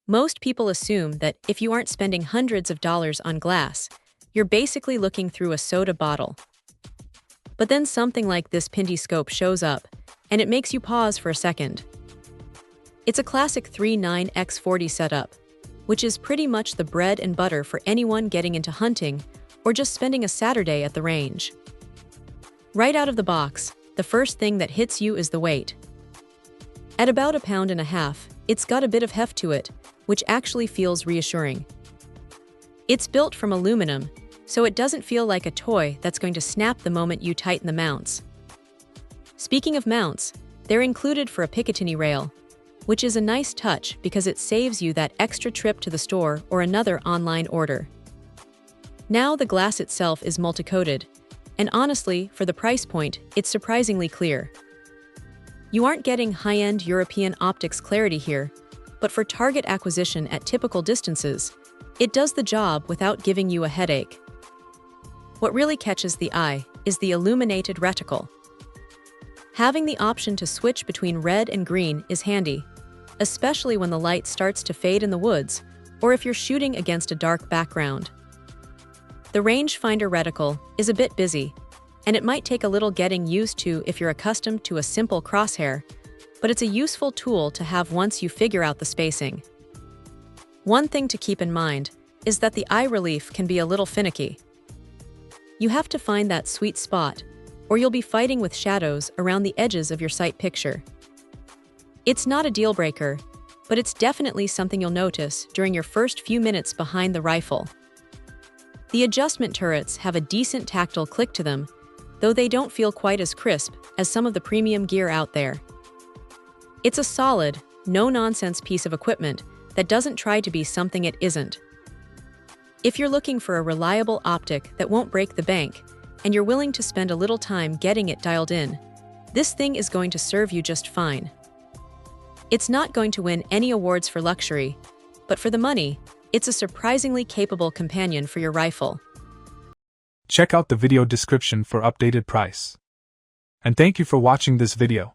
Most people assume that if you aren't spending hundreds of dollars on glass, you're basically looking through a soda bottle. But then something like this PINTY scope shows up, and it makes you pause for a second. It's a classic 3-9x40 setup, which is pretty much the bread and butter for anyone getting into hunting or just spending a Saturday at the range. Right out of the box, the first thing that hits you is the weight. At about 1.5 pounds, it's got a bit of heft to it, which actually feels reassuring. It's built from aluminum, so it doesn't feel like a toy that's going to snap the moment you tighten the mounts. Speaking of mounts, they're included for a Picatinny rail, which is a nice touch because it saves you that extra trip to the store or another online order. Now the glass itself is multi-coated, and honestly, for the price point, it's surprisingly clear. You aren't getting high-end European optics clarity here, but for target acquisition at typical distances, it does the job without giving you a headache. What really catches the eye is the illuminated reticle. Having the option to switch between red and green is handy, especially when the light starts to fade in the woods or if you're shooting against a dark background. The rangefinder reticle is a bit busy, and it might take a little getting used to if you're accustomed to a simple crosshair, but it's a useful tool to have once you figure out the spacing. One thing to keep in mind is that the eye relief can be a little finicky. You have to find that sweet spot, or you'll be fighting with shadows around the edges of your sight picture. It's not a deal breaker, but it's definitely something you'll notice during your first few minutes behind the rifle. The adjustment turrets have a decent tactile click to them, though they don't feel quite as crisp as some of the premium gear out there. It's a solid, no-nonsense piece of equipment that doesn't try to be something it isn't. If you're looking for a reliable optic that won't break the bank, and you're willing to spend a little time getting it dialed in, this thing is going to serve you just fine. It's not going to win any awards for luxury, but for the money, it's a surprisingly capable companion for your rifle. Check out the video description for updated price. And thank you for watching this video.